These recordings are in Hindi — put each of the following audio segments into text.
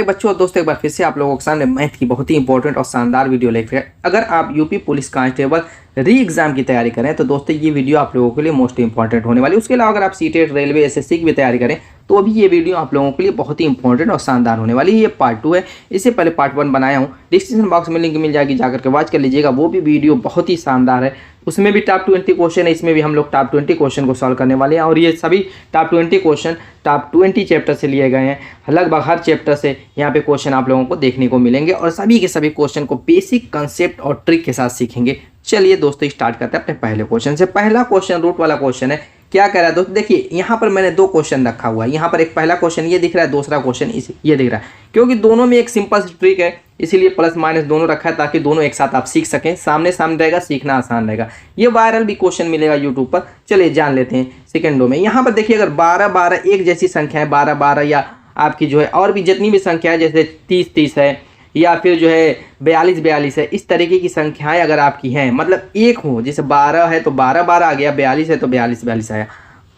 अरे बच्चों और दोस्तों, एक बार फिर से आप लोगों के सामने मैथ की बहुत ही इंपॉर्टेंट और शानदार वीडियो लेकर आए। अगर आप यूपी पुलिस कांस्टेबल री एग्जाम की तैयारी करें तो दोस्तों ये वीडियो आप लोगों के लिए मोस्ट इंपॉर्टेंट होने वाली है। उसके अलावा अगर आप सीटेट, रेलवे, एसएससी की भी तैयारी करें तो अभी ये वीडियो आप लोगों के लिए बहुत ही इंपॉर्टेंट और शानदार होने वाली है। ये पार्ट 2 है, इससे पहले पार्ट 1 बनाया हूँ, डिस्क्रिप्शन बॉक्स में लिंक मिल जाएगी, जाकर के वॉच कर लीजिएगा। वो भी वीडियो बहुत ही शानदार है, उसमें भी टॉप 20 क्वेश्चन है, इसमें भी हम लोग टॉप 20 क्वेश्चन को सॉल्व करने वाले हैं। और ये सभी टॉप 20 क्वेश्चन टॉप 20 चैप्टर से लिए गए हैं। लगभग हर चैप्टर से यहाँ पे क्वेश्चन आप लोगों को देखने को मिलेंगे और सभी के सभी क्वेश्चन को बेसिक कंसेप्ट और ट्रिक के साथ सीखेंगे। चलिए दोस्तों स्टार्ट करते हैं अपने पहले क्वेश्चन से। पहला क्वेश्चन रूट वाला क्वेश्चन है। क्या कह रहा है दोस्तों, देखिए यहाँ पर मैंने दो क्वेश्चन रखा हुआ है। यहाँ पर एक पहला क्वेश्चन ये दिख रहा है, दूसरा क्वेश्चन ये दिख रहा है, क्योंकि दोनों में एक सिंपल सी ट्रिक है, इसीलिए प्लस माइनस दोनों रखा है ताकि दोनों एक साथ आप सीख सकें। सामने सामने रहेगा, सीखना आसान रहेगा। ये वायरल भी क्वेश्चन मिलेगा यूट्यूब पर। चलिए जान लेते हैं सेकंडों में। यहाँ पर देखिए, अगर 12 12 एक जैसी संख्या है, 12 12 या आपकी जो है और भी जितनी भी संख्या है, जैसे 30 30 है या फिर जो है 42 42 है, इस तरीके की संख्याएं अगर आपकी हैं, मतलब एक हो, जैसे 12 है तो 12 12 आ गया, 42 है तो 42 42 आया,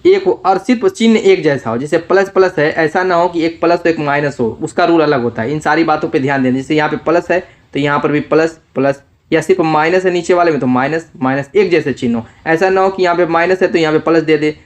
एक हो और सिर्फ चिन्ह एक जैसा हो। जैसे प्लस प्लस है, ऐसा ना हो कि एक प्लस तो एक माइनस हो, उसका रूल अलग होता है। इन सारी बातों पे ध्यान दें। जैसे यहाँ पे प्लस है तो यहाँ पर भी प्लस प्लस, या सिर्फ माइनस है नीचे वाले में तो माइनस माइनस, एक जैसे चिन्ह हो। ऐसा ना हो कि यहाँ पे माइनस है तो यहाँ पे प्लस दे दे,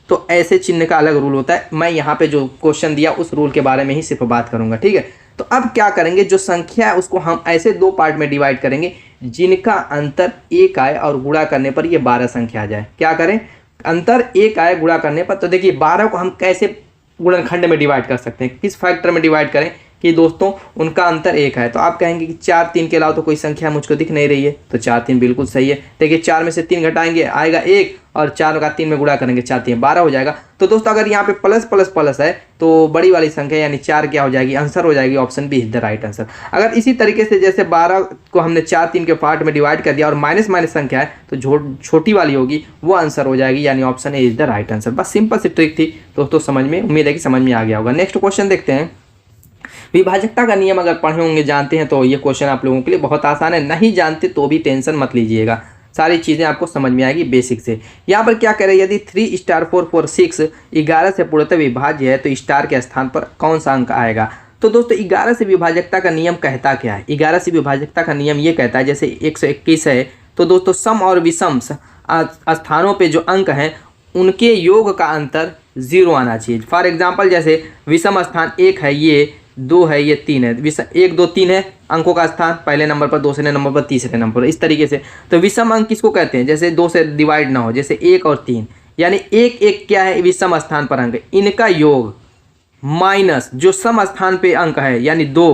तो ऐसे चिन्ह का अलग रूल होता है। मैं यहाँ पे जो क्वेश्चन दिया उस रूल के बारे में ही सिर्फ बात करूंगा, ठीक है। तो अब क्या करेंगे, जो संख्या है उसको हम ऐसे दो पार्ट में डिवाइड करेंगे जिनका अंतर एक आए और गुणा करने पर ये 12 संख्या आ जाए। क्या करें, अंतर एक आए गुणा करने पर। तो देखिए 12 को हम कैसे गुणनखंड में डिवाइड कर सकते हैं, किस फैक्टर में डिवाइड करें कि दोस्तों उनका अंतर एक है। तो आप कहेंगे कि 4 3 के अलावा तो कोई संख्या मुझको दिख नहीं रही है, तो 4 3 बिल्कुल सही है। देखिए 4 में से 3 घटाएंगे आएगा 1 और 4 का 3 में गुणा करेंगे 4 3 12 हो जाएगा। तो दोस्तों अगर यहाँ पे प्लस प्लस प्लस है तो बड़ी वाली संख्या यानी 4 क्या हो जाएगी, आंसर हो जाएगी option B is the right answer. अगर इसी तरीके से जैसे 12 को हमने 4 3 के पार्ट में डिवाइड कर दिया और माइनस माइनस संख्या है तो छोटी वाली होगी वो आंसर हो जाएगी, यानी option A is the right answer. बस सिंपल सी ट्रिक थी दोस्तों, समझ में, उम्मीद है कि समझ में आ गया होगा। नेक्स्ट क्वेश्चन देखते हैं। विभाजकता का नियम अगर पढ़े होंगे, जानते हैं, तो ये क्वेश्चन आप लोगों के लिए बहुत आसान है। नहीं जानते तो भी टेंशन मत लीजिएगा, सारी चीज़ें आपको समझ में आएगी बेसिक से। यहाँ पर क्या कह रहे हैं, यदि 3 स्टार 4 4 6 11 से पूर्णतः विभाज्य है तो स्टार के स्थान पर कौन सा अंक आएगा। तो दोस्तों 11 से विभाजकता का नियम कहता क्या है, 11 से विभाजकता का नियम ये कहता है, जैसे 121 है तो दोस्तों सम और विषम स्थानों पे जो अंक हैं उनके योग का अंतर 0 आना चाहिए। फॉर एग्जाम्पल जैसे विषम स्थान 1 है, ये 2 है, ये 3 है, 1 2 3 है अंकों का स्थान, पहले नंबर पर, दूसरे नंबर पर, तीसरे नंबर पर, इस तरीके से। तो विषम अंक किसको कहते हैं, जैसे 2 से डिवाइड ना हो, जैसे 1 और 3, यानी 1 1 क्या है, विषम स्थान पर अंक, इनका योग माइनस जो सम स्थान पे अंक है यानी 2,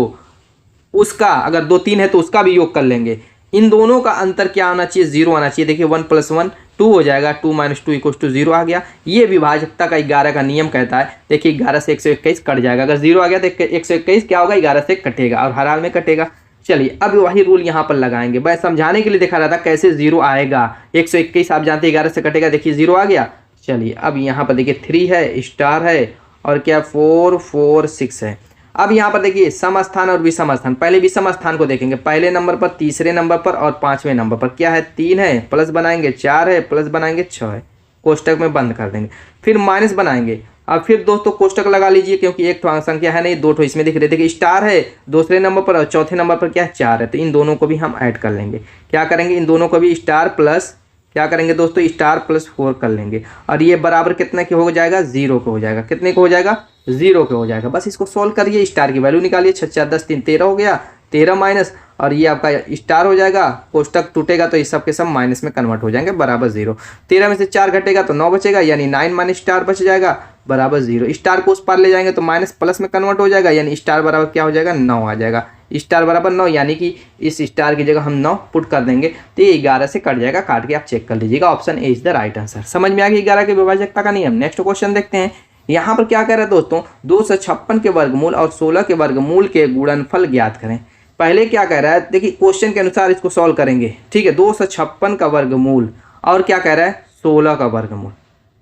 उसका, अगर 2 3 है तो उसका भी योग कर लेंगे। इन दोनों का अंतर क्या आना चाहिए, 0 आना चाहिए। देखिए 1 + 1 2 हो जाएगा, 2 - 2 = 0 आ गया। ये विभाजकता का 11 का नियम कहता है। देखिए 11 से 121 कट जाएगा, अगर 0 आ गया तो 121 क्या होगा, 11 से कटेगा और हर हाल में कटेगा। चलिए अब वही रूल यहाँ पर लगाएंगे। मैं समझाने के लिए दिखा रहा था कैसे 0 आएगा। 121 आप जानते हैं 11 से कटेगा, देखिए 0 आ गया। चलिए अब यहाँ पर देखिए 3 है, स्टार है और क्या 4 4 6 है। अब यहाँ पर देखिए सम स्थान और विषम स्थान। पहले विषम स्थान को देखेंगे, पहले नंबर पर, तीसरे नंबर पर और 5वें नंबर पर क्या है, 3 है, प्लस बनाएंगे 4 है, प्लस बनाएंगे 6 है, कोष्टक में बंद कर देंगे, फिर माइनस बनाएंगे। अब फिर दोस्तों कोष्टक लगा लीजिए, क्योंकि एक संख्या है नहीं, 2 इसमें दिख रहे थे कि स्टार है दूसरे नंबर पर और चौथे नंबर पर क्या है 4 है, तो इन दोनों को भी हम ऐड कर लेंगे। क्या करेंगे, इन दोनों को भी स्टार प्लस क्या करेंगे दोस्तों, स्टार प्लस 4 कर लेंगे और ये बराबर कितने के हो जाएगा, 0 के हो जाएगा। कितने को हो जाएगा, 0 के हो जाएगा। बस इसको सोल्व करिए, स्टार की वैल्यू निकालिए, 6 4 10 3 13 हो गया, 13 माइनस और ये आपका स्टार हो जाएगा। कोष्टक टूटेगा तो इस सब के सब माइनस में कन्वर्ट हो जाएंगे, बराबर 0। 13 में से 4 घटेगा तो 9 बचेगा, यानी 9 माइनस स्टार बच जाएगा, बराबर 0। स्टार को उस पार ले जाएंगे तो माइनस प्लस में कन्वर्ट हो जाएगा, यानी स्टार बराबर क्या हो जाएगा, 9 आ जाएगा। स्टार बराबर 9, यानी कि इस स्टार की जगह हम 9 पुट कर देंगे तो ये 11 से कट जाएगा। काट के आप चेक कर लीजिएगा, option A is the right answer. समझ में आ गया 11 के विभाजकता का नियम। नेक्स्ट क्वेश्चन देखते हैं। यहाँ पर क्या कह रहा है दोस्तों, 256 के वर्गमूल और 16 के वर्गमूल के गुणनफल ज्ञात करें। पहले क्या कह रहा है, देखिए क्वेश्चन के अनुसार इसको सॉल्व करेंगे, ठीक है। 256 का वर्गमूल और क्या कह रहा है, 16 का वर्गमूल।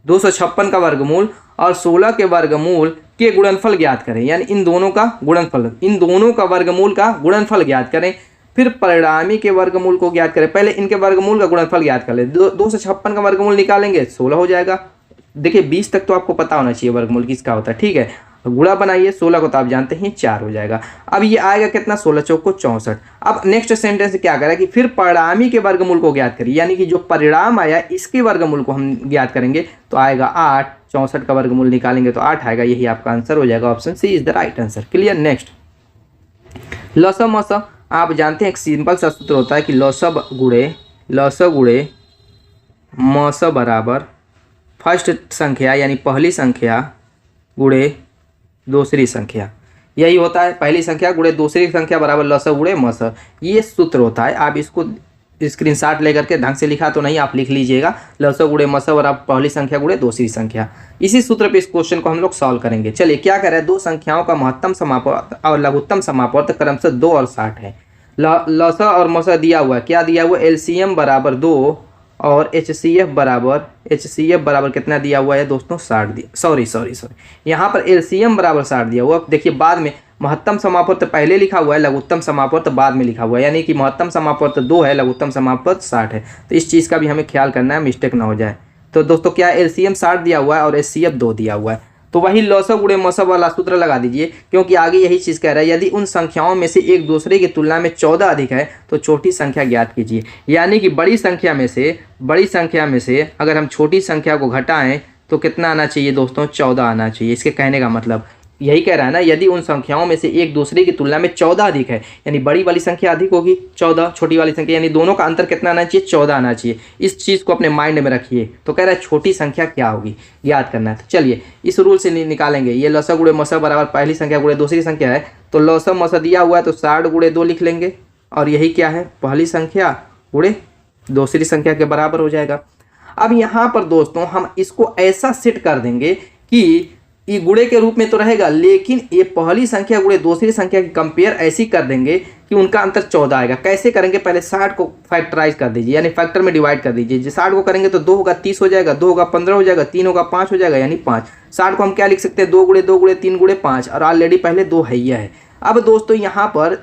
256 का वर्गमूल और 16 के वर्गमूल के गुणनफल ज्ञात करें, यानी इन दोनों का गुणनफल, इन दोनों का वर्गमूल का गुणनफल ज्ञात करें। फिर परिणामी के वर्गमूल को ज्ञात करें। पहले इनके वर्गमूल का गुणनफल ज्ञात कर ले। 256 का वर्गमूल निकालेंगे 16 हो जाएगा। देखिए 20 तक तो आपको पता होना चाहिए वर्गमूल किसका होता है, ठीक है। गुणा बनाइए, 16 को तो आप जानते हैं 4 हो जाएगा। अब ये आएगा कितना, 16 चौक को 64। अब नेक्स्ट सेंटेंस क्या करें कि फिर परिणामी के वर्गमूल को ज्ञात करिए, यानी कि जो परिणाम आया इसके वर्गमूल को हम ज्ञात करेंगे तो आएगा 8, 64 का वर्गमूल निकालेंगे तो 8 आएगा, यही आपका आंसर हो जाएगा। Option C is the right answer. Clear. Next लसम मसम, आप जानते हैं एक सिंपल सा सूत्र होता है कि लस गुणे मस बराबर फर्स्ट संख्या यानी पहली संख्या गुणे दूसरी संख्या, यही होता है। पहली संख्या गुणे दूसरी संख्या बराबर लस गुणे मस, ये सूत्र होता है। आप इसको स्क्रीनशॉट लेकर के ढंग से लिखा तो नहीं, आप लिख लीजिएगा लस गुणे मस बराबर पहली संख्या गुणे दूसरी संख्या। इसी सूत्र पे इस क्वेश्चन को हम लोग सॉल्व करेंगे। चलिए क्या कर रहे हैं, दो संख्याओं का महत्तम समापवर्त और लघुत्तम समापवर्त क्रमशः 2 और 60 है। लस और मस दिया हुआ है, क्या दिया हुआ, एलसीएम बराबर 2 और एचसीएफ बराबर कितना दिया हुआ है दोस्तों, 60 दिया। सॉरी यहाँ पर एलसीएम बराबर 60 दिया हुआ। देखिए बाद में महत्तम समापवर्त पहले लिखा हुआ है, लघुत्तम समापवर्त बाद में लिखा हुआ है, यानी कि महत्तम समापवर्त 2 है, लघुत्तम समापवर्त 60 है। तो इस चीज़ का भी हमें ख्याल करना है, मिस्टेक ना हो जाए। तो दोस्तों क्या एलसीएम 60 दिया हुआ है और एचसीएफ 2 दिया हुआ है, तो वही लस गुणे मस वाला सूत्र लगा दीजिए, क्योंकि आगे यही चीज़ कह रहा है यदि उन संख्याओं में से एक दूसरे की तुलना में 14 अधिक है तो छोटी संख्या ज्ञात कीजिए। यानी कि बड़ी संख्या में से अगर हम छोटी संख्या को घटाएं तो कितना आना चाहिए दोस्तों, 14 आना चाहिए। इसके कहने का मतलब यही कह रहा है ना, यदि उन संख्याओं में से एक दूसरे की तुलना में 14 अधिक है, यानी बड़ी वाली संख्या अधिक होगी 14, छोटी वाली संख्या, यानी दोनों का अंतर कितना आना चाहिए, 14 आना चाहिए। इस चीज़ को अपने माइंड में रखिए। तो कह रहा है छोटी संख्या क्या होगी, याद करना है। तो चलिए इस रूल से निकालेंगे। ये लस गुणे मस बराबर पहली संख्या गुणे दूसरी संख्या है, तो लस मस दिया हुआ है तो 60 गुणे 2 लिख लेंगे, और यही क्या है, पहली संख्या गुणे दूसरी संख्या के बराबर हो जाएगा। अब यहाँ पर दोस्तों हम इसको ऐसा सेट कर देंगे कि ये गुणे के रूप में तो रहेगा, लेकिन ये पहली संख्या गुणे दूसरी संख्या की कंपेयर ऐसी कर देंगे कि उनका अंतर 14 आएगा। कैसे करेंगे, पहले 60 को फैक्टराइज कर दीजिए, यानी फैक्टर में डिवाइड कर दीजिए। 60 को करेंगे तो 2 होगा 30 हो जाएगा, 2 होगा 15 हो जाएगा, 3 होगा 5 हो जाएगा, यानी 5। 60 को हम क्या लिख सकते हैं, 2 गुणे 2 गुणे 3 गुणे 5, और ऑलरेडी पहले 2 है ही है। अब दोस्तों यहाँ पर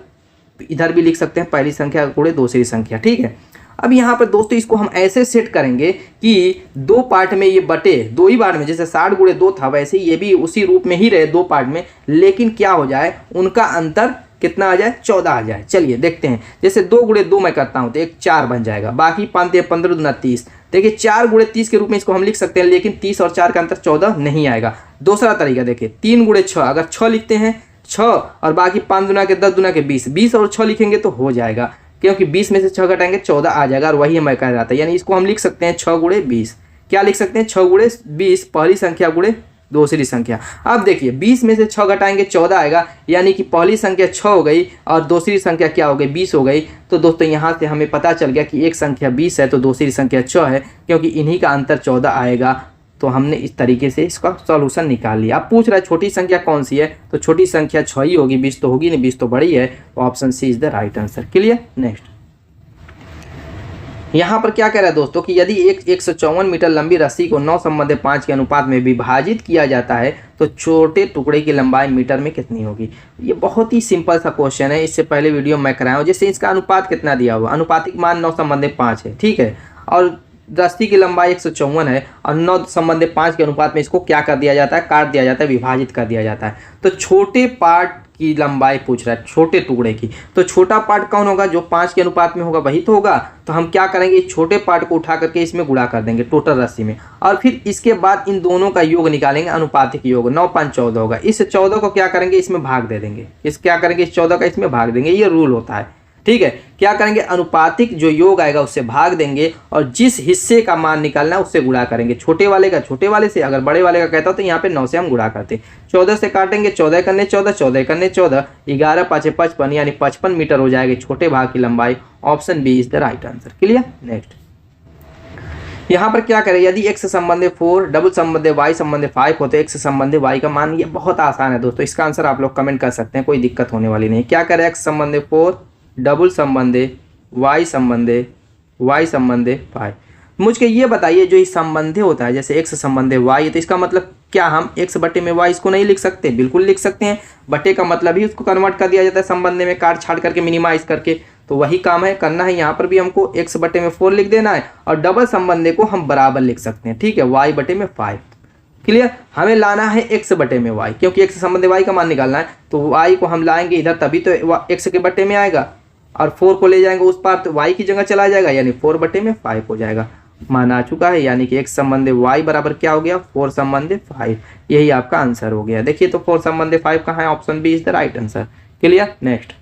इधर भी लिख सकते हैं पहली संख्या गुणे दूसरी संख्या, ठीक है। अब यहाँ पर दोस्तों इसको हम ऐसे सेट करेंगे कि 2 पार्ट में ये बटे, 2 ही बार में, जैसे 60 गुणे 2 था वैसे ये भी उसी रूप में ही रहे 2 पार्ट में, लेकिन क्या हो जाए, उनका अंतर कितना आ जाए, 14 आ जाए। चलिए देखते हैं, जैसे 2 गुणे 2 मैं करता हूँ तो एक 4 बन जाएगा, बाकी 5 15 दूना 30। देखिए 4 गुणे 30 के रूप में इसको हम लिख सकते हैं, लेकिन 30 और 4 का अंतर 14 नहीं आएगा। दूसरा तरीका देखिए, 3 गुणे 6, अगर 6 लिखते हैं 6 और बाकी 5 दूना के 10 दूना के 20, 20 और 6 लिखेंगे तो हो जाएगा, क्योंकि 20 में से 6 घटाएंगे 14 आ जाएगा, और वही मैं कह रहा था। यानी इसको हम लिख सकते हैं 6 गुणे 20। क्या लिख सकते हैं, 6 गुणे 20 पहली संख्या गुणे दूसरी संख्या। अब देखिए 20 में से 6 घटाएंगे 14 आएगा, यानी कि पहली संख्या 6 हो गई और दूसरी संख्या क्या हो गई, 20 हो गई। तो दोस्तों यहाँ से हमें पता चल गया कि एक संख्या 20 है तो दूसरी संख्या 6 है, क्योंकि इन्हीं का अंतर 14 आएगा। तो हमने इस तरीके से इसका सॉल्यूशन निकाल लिया। आप पूछ रहे हैं छोटी संख्या कौन सी है, तो छोटी संख्या 6 ही होगी, 20 तो होगी नहीं, 20 तो बड़ी है। तो option C is the right answer. Clear. Next यहाँ पर क्या कह रहा है दोस्तों कि यदि एक 154 मीटर लंबी रस्सी को 9:5 के अनुपात में विभाजित किया जाता है तो छोटे टुकड़े की लंबाई मीटर में कितनी होगी। ये बहुत ही सिंपल सा क्वेश्चन है, इससे पहले वीडियो में कराया हूँ। जैसे इसका अनुपात कितना दिया हुआ, अनुपातिक मान 9:5 है, ठीक है, और रस्सी की लंबाई 154 है, और 9:5 के अनुपात में इसको क्या कर दिया जाता है, काट दिया जाता है, विभाजित कर दिया जाता है। तो छोटे पार्ट की लंबाई पूछ रहा है, छोटे टुकड़े की। तो छोटा पार्ट कौन होगा, जो 5 के अनुपात में होगा वही तो होगा। तो हम क्या करेंगे, छोटे पार्ट को उठा करके इसमें गुणा कर देंगे टोटल रस्सी में, और फिर इसके बाद इन दोनों का योग निकालेंगे, अनुपातिक योग। 9 5 14 होगा। इस 14 को क्या करेंगे, इसमें भाग दे देंगे। इस 14 का इसमें भाग देंगे, ये रूल होता है, ठीक है। क्या करेंगे, अनुपातिक जो योग आएगा उससे भाग देंगे, और जिस हिस्से का मान निकालना है उससे गुणा करेंगे। छोटे वाले का छोटे वाले से, अगर बड़े वाले का कहता हो तो यहाँ पे 9 से हम गुणा करते। 14 से काटेंगे, 14 करने 14, 14 करने 14, 11 5 55, यानी 55 मीटर हो जाएगी छोटे भाग की लंबाई। Option B is the right answer. Clear. Next यहाँ पर क्या करें, यदि x संबंधी 4, डबल संबंधी y संबंधी 5 होते x संबंधी y का मान, ये बहुत आसान है दोस्तों, इसका आंसर आप लोग कमेंट कर सकते हैं, कोई दिक्कत होने वाली नहीं। क्या करें, x संबंधी 4, डबल संबंधी y संबंधी 5। मुझे ये बताइए, जो इस संबंधी होता है, जैसे x संबंधी y, तो इसका मतलब क्या हम x बटे में y इसको नहीं लिख सकते, बिल्कुल लिख सकते हैं। बटे का मतलब ही उसको कन्वर्ट कर दिया जाता है संबंध में, काट छाट करके मिनिमाइज करके। तो वही काम है करना है, यहाँ पर भी हमको x बटे में 4 लिख देना है, और डबल संबंधी को हम बराबर लिख सकते हैं, ठीक है, y बटे में 5। क्लियर। हमें लाना है x बटे में y, क्योंकि x से संबंधित y का मान निकालना है, तो y को हम लाएंगे इधर तभी तो x के बटे में आएगा, और 4 को ले जाएंगे उस पार तो y की जगह चला जाएगा, यानी 4 बटे में 5 हो जाएगा। मान आ चुका है, यानी कि x संबंधित y बराबर क्या हो गया, 4 संबंधित 5। यही आपका आंसर हो गया। देखिए तो 4 संबंधित 5 कहाँ है, option B is the right answer. Clear. Next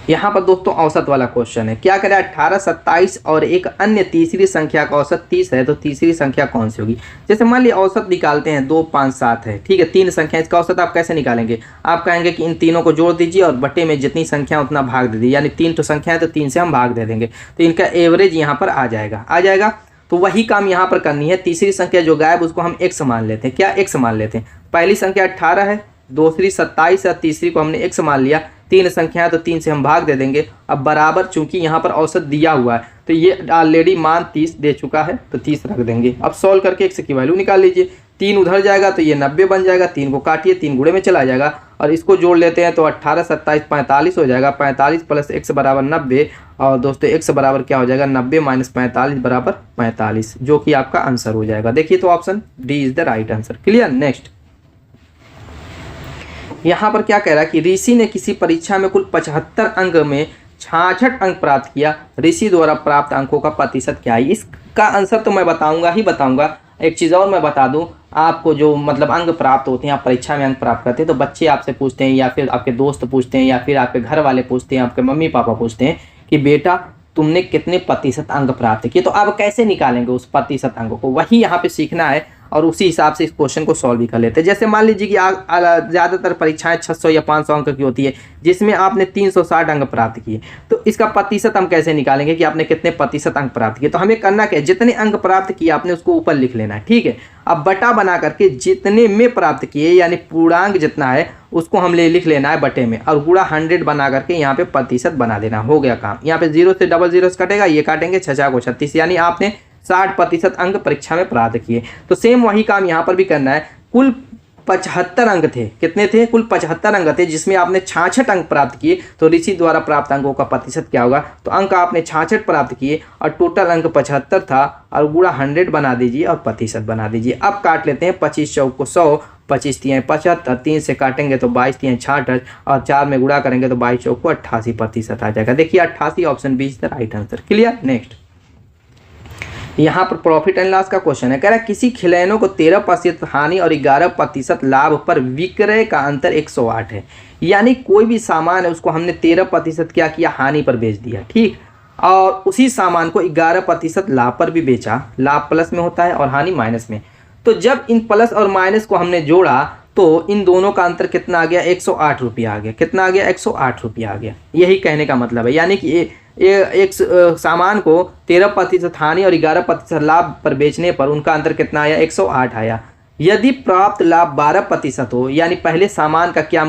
यहाँ पर दोस्तों औसत वाला क्वेश्चन है। क्या करें, 18, 27 और एक अन्य तीसरी संख्या का औसत 30 है, तो तीसरी संख्या कौन सी होगी। जैसे मान लीजिए औसत निकालते हैं 2, 5, 7 है, ठीक है, 3 संख्या, इसका औसत आप कैसे निकालेंगे। आप कहेंगे कि इन तीनों को जोड़ दीजिए और बटे में जितनी संख्या उतना भाग दे दीजिए, यानी 3 तो संख्या है तो 3 से हम भाग दे देंगे, तो इनका एवरेज यहाँ पर आ जाएगा। तो वही काम यहाँ पर करनी है। तीसरी संख्या जो गायब उसको हम x मान लेते हैं। क्या x मान लेते हैं, पहली संख्या 18 है, दूसरी 27 है, तीसरी को हमने x मान लिया। 3 संख्या है तो 3 से हम भाग दे देंगे। अब बराबर, चूंकि यहाँ पर औसत दिया हुआ है तो ये ऑलरेडी मान 30 दे चुका है, तो 30 रख देंगे। अब सॉल्व करके x की वैल्यू निकाल लीजिए। 3 उधर जाएगा तो ये 90 बन जाएगा, 3 को काटिए, 3 गुणे में चला जाएगा, और इसको जोड़ लेते हैं तो 18, 27, 45 हो जाएगा। 45 प्लस x बराबर 90, और दोस्तों x बराबर क्या हो जाएगा, 90 माइनस 45 बराबर 45, जो कि आपका आंसर हो जाएगा। देखिए तो option D is the right answer. Clear. Next यहाँ पर क्या कह रहा है कि ऋषि ने किसी परीक्षा में कुल 75 अंक में 66 अंक प्राप्त किया। ऋषि द्वारा प्राप्त अंकों का प्रतिशत क्या है। इसका आंसर तो मैं बताऊंगा। एक चीज़ और मैं बता दूं आपको, जो मतलब अंक प्राप्त होते हैं, आप परीक्षा में अंक प्राप्त करते हैं तो बच्चे आपसे पूछते हैं, या फिर आपके दोस्त पूछते हैं, या फिर आपके घर वाले पूछते हैं, आपके मम्मी पापा पूछते हैं कि बेटा तुमने कितने प्रतिशत अंक प्राप्त किए। तो आप कैसे निकालेंगे उस प्रतिशत अंकों को, वही यहाँ पे सीखना है, और उसी हिसाब से इस क्वेश्चन को सॉल्व भी कर लेते हैं। जैसे मान लीजिए कि ज़्यादातर परीक्षाएं 600 या 500 अंक की होती है, जिसमें आपने 360 अंक प्राप्त किए, तो इसका प्रतिशत हम कैसे निकालेंगे कि आपने कितने प्रतिशत अंक प्राप्त किए। तो हमें करना क्या है, जितने अंक प्राप्त किए आपने उसको ऊपर लिख लेना है, ठीक है। अब बटा बना करके जितने में प्राप्त किए, यानी पूर्णांक जितना है उसको हम लिख लेना है बटे में, और गुणा 100 बना करके यहाँ पे प्रतिशत बना देना। हो गया काम। यहाँ पे 0 से डबल 0 कटेगा, ये काटेंगे, 6 को 36, यानी आपने 60% अंक परीक्षा में प्राप्त किए। तो सेम वही काम यहाँ पर भी करना है। कुल 75 अंक थे, कितने थे, कुल 75 अंक थे, जिसमें आपने 66 अंक प्राप्त किए। तो ऋषि द्वारा प्राप्त अंकों का प्रतिशत क्या होगा, तो अंक आपने 66 प्राप्त किए और टोटल अंक 75 था, और गुणा 100 बना दीजिए और प्रतिशत बना दीजिए। अब काट लेते हैं, 25 चौक को 100, 25 तियाँ 75, 3 से काटेंगे तो 22 तियाँ 66, और 4 में गुणा करेंगे तो 22 चौक को 88% आ जाएगा। देखिए 88, option B is the right answer. Clear. Next यहाँ पर प्रॉफिट एंड लॉस का क्वेश्चन है। कह रहा है किसी खिलौनों को 13% हानि और 11% लाभ पर विक्रय का अंतर 108 है। यानी कोई भी सामान है उसको हमने 13% क्या किया, हानि पर बेच दिया, ठीक, और उसी सामान को 11% लाभ पर भी बेचा। लाभ प्लस में होता है और हानि माइनस में। तो जब इन प्लस और माइनस को हमने जोड़ा तो इन दोनों का अंतर कितना आ गया, 108 रुपया आ गया। कितना आ गया, 108 रुपया आ गया। यही कहने का मतलब है, यानी कि एक सामान को 13% हानि और 11% लाभ पर बेचने पर उनका अंतर कितना आया, 108 आया। यदि प्राप्त लाभ 12% हो, यानी पहले सामान का क्या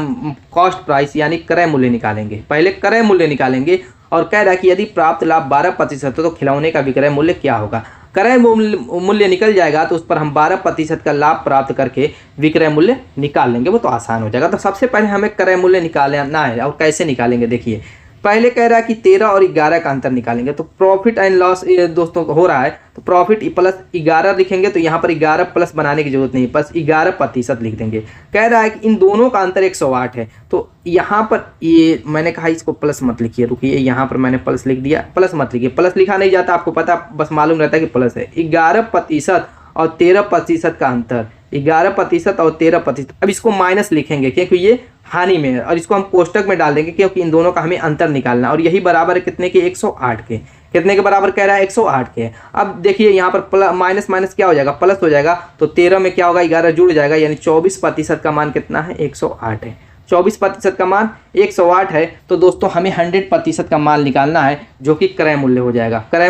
कॉस्ट प्राइस यानी क्रय मूल्य निकालेंगे, पहले क्रय मूल्य निकालेंगे। और कह रहा है कि यदि प्राप्त लाभ 12% हो तो खिलौने का विक्रय मूल्य क्या होगा। क्रय मूल्य निकल जाएगा तो उस पर हम 12% का लाभ प्राप्त करके विक्रय मूल्य निकाल लेंगे, वो तो आसान हो जाएगा। तो सबसे पहले हमें क्रय मूल्य निकालना है, और कैसे निकालेंगे देखिए। पहले कह रहा है कि 13 और 11 का अंतर निकालेंगे। तो प्रॉफिट एंड लॉस दोस्तों हो रहा है, तो प्रॉफिट प्लस 11 लिखेंगे, तो यहाँ पर 11 प्लस बनाने की जरूरत नहीं, बस 11% लिख देंगे। कह रहा है कि इन दोनों का अंतर 108 है, तो यहाँ पर ये मैंने कहा इसको प्लस मत लिखिए, रुकिए, यहाँ पर मैंने प्लस लिख दिया। प्लस मत लिखिए, प्लस लिखा नहीं जाता, आपको पता, बस मालूम रहता है कि प्लस है। 11% और 13% का अंतर, 11% और 13%। अब इसको माइनस लिखेंगे क्योंकि ये हानि में है, और इसको हम कोष्टक में डाल देंगे क्योंकि इन दोनों का हमें अंतर निकालना है। और यही बराबर है कितने के, 108 के। कितने के बराबर कह रहा है, 108 के। अब देखिए यहाँ पर माइनस माइनस क्या हो जाएगा, प्लस हो जाएगा। तो 13 में क्या होगा, 11 जुड़ जाएगा, यानी 24% का मान कितना है, 108 है। 24% का मान 108 है। तो दोस्तों हमें 100% का मान निकालना है, जो कि क्रय मूल्य हो जाएगा। क्रय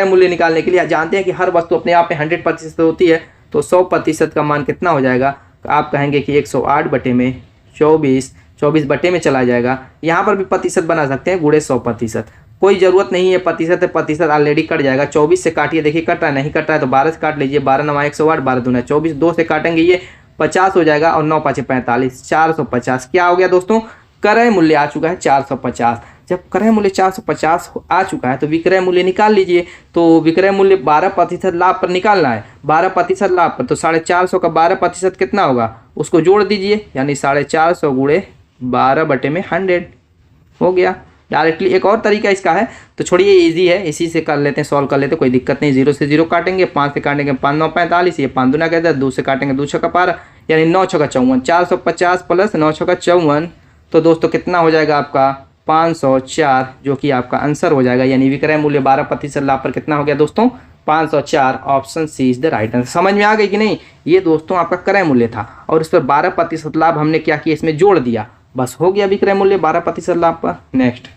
मूल्य निकालने के लिए जानते हैं कि हर वस्तु अपने आप में 100% होती है, तो 100% का मान कितना हो जाएगा। आप कहेंगे कि 108 बटे में 24 बटे में चला जाएगा। यहाँ पर भी प्रतिशत बना सकते हैं, गुणे 100%। कोई ज़रूरत नहीं है, प्रतिशत है, प्रतिशत ऑलरेडी कट जाएगा। 24 से काटिए, देखिए कट रहा है, नहीं कट रहा है तो 12 से काट लीजिए। 12 9 108, 12 दूना 24, 2 से काटेंगे ये 50 हो जाएगा, और 9 5 45, 450। क्या हो गया दोस्तों, क्रय मूल्य आ चुका है 450। जब क्रय मूल्य 450 आ चुका है तो विक्रय मूल्य निकाल लीजिए। तो विक्रय मूल्य 12% लाभ पर निकालना है, 12% लाभ पर, तो 450 का 12% कितना होगा उसको जोड़ दीजिए, यानी 450 गुणे 12/100 हो गया डायरेक्टली। एक और तरीका इसका है, तो छोड़िए इजी है, इसी से कर लेते हैं, सॉल्व कर लेते हैं, कोई दिक्कत नहीं। 0 से 0 काटेंगे, 5 से काटेंगे 5 9 45, ये 5 दूना कहता है, 2 से काटेंगे 2 छक्का 12, यानी 9 छक्का 54, 450 प्लस 9 छक्का 54, तो दोस्तों कितना हो जाएगा आपका 504, जो कि आपका आंसर हो जाएगा। यानी विक्रय मूल्य 12% लाभ पर कितना हो गया दोस्तों 504। Option C is the right answer. समझ में आ गई कि नहीं? ये दोस्तों आपका क्रय मूल्य था और इस पर 12% लाभ हमने क्या किया, इसमें जोड़ दिया, बस हो गया विक्रय मूल्य 12% लाभ पर। नेक्स्ट,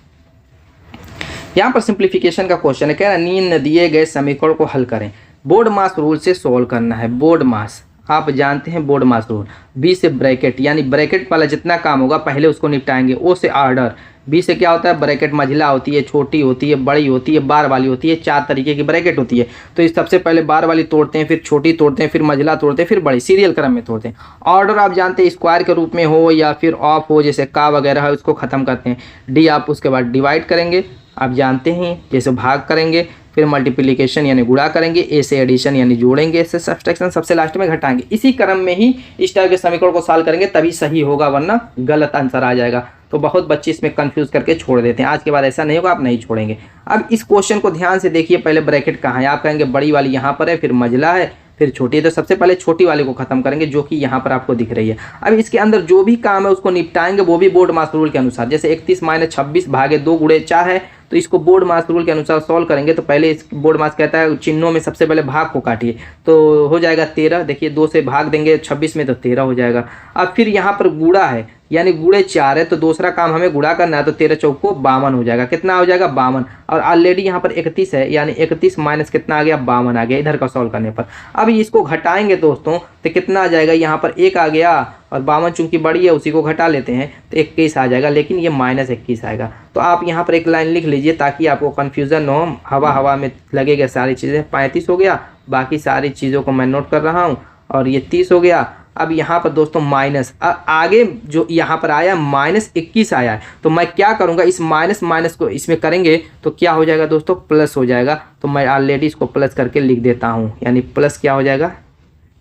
यहाँ पर सिंप्लीफिकेशन का क्वेश्चन है, कह रहा है निम्न दिए गए समीकरण को हल करें। बोर्ड मास रूल से सॉल्व करना है। बोर्ड मास आप जानते हैं, बोर्ड मास रूल, बी से ब्रैकेट, यानी ब्रैकेट वाला जितना काम होगा पहले उसको निपटाएंगे। ओ से आर्डर, बी से क्या होता है ब्रैकेट मझिला होती है, छोटी होती है, बड़ी होती है, बार वाली होती है, 4 तरीके की ब्रैकेट होती है। तो इस सबसे पहले बार वाली तोड़ते हैं, फिर छोटी तोड़ते हैं, फिर मझिला तोड़ते हैं, फिर बड़ी, सीरियल क्रम में तोड़ते हैं। ऑर्डर आप जानते हैं स्क्वायर के रूप में हो या फिर ऑफ हो, जैसे का वगैरह है उसको खत्म करते हैं। डी आप उसके बाद डिवाइड करेंगे, आप जानते हैं, जैसे भाग करेंगे, फिर मल्टीप्लिकेशन यानी गुणा करेंगे, ए से एडिशन यानी जोड़ेंगे, ए से सब्सट्रैक्शन, सबसे लास्ट में घटाएंगे। इसी क्रम में ही इस टाइप के समीकरण को सॉल्व करेंगे तभी सही होगा, वरना गलत आंसर आ जाएगा। तो बहुत बच्चे इसमें कंफ्यूज करके छोड़ देते हैं, आज के बाद ऐसा नहीं होगा, आप नहीं छोड़ेंगे। अब इस क्वेश्चन को ध्यान से देखिए, पहले ब्रैकेट कहाँ है, आप कहेंगे बड़ी वाली यहाँ पर है, फिर मझला है, फिर छोटी है, तो सबसे पहले छोटी वाले को खत्म करेंगे जो कि यहाँ पर आपको दिख रही है। अब इसके अंदर जो भी काम है उसको निपटाएंगे, वो भी बोर्ड मास रूल के अनुसार। जैसे 31 - 26 भागे 2 गुणे 4 है, तो इसको बोर्ड मास रूल के अनुसार सॉल्व करेंगे। तो पहले इस बोर्ड मास कहता है चिन्हों में सबसे पहले भाग को काटिए, तो हो जाएगा 13। देखिए 2 से भाग देंगे 26 में तो 13 हो जाएगा। अब फिर यहाँ पर गुणा है, यानी गुणे 4 है, तो दूसरा काम हमें गुणा करना है, तो 13 चौको 52 हो जाएगा। कितना हो जाएगा 52, और ऑलरेडी यहाँ पर 31 है, यानी 31 माइनस कितना आ गया 52 आ गया इधर का सॉल्व करने पर। अब इसको घटाएंगे दोस्तों तो कितना आ जाएगा, यहाँ पर 1 आ गया, और 52 चूंकि बड़ी है उसी को घटा लेते हैं तो 21 आ जाएगा, लेकिन ये -21 आएगा। तो आप यहाँ पर एक लाइन लिख लीजिए ताकि आपको कन्फ्यूज़न हो, हवा में लगेगा सारी चीज़ें। 35 हो गया, बाकी सारी चीज़ों को मैं नोट कर रहा हूँ, और ये 30 हो गया। अब यहाँ पर दोस्तों माइनस आगे जो यहाँ पर आया -21 आया है, तो मैं क्या करूँगा, इस माइनस को इसमें करेंगे तो क्या हो जाएगा दोस्तों प्लस हो जाएगा। तो मैं ऑलरेडी इसको प्लस करके लिख देता हूँ, यानी प्लस क्या हो जाएगा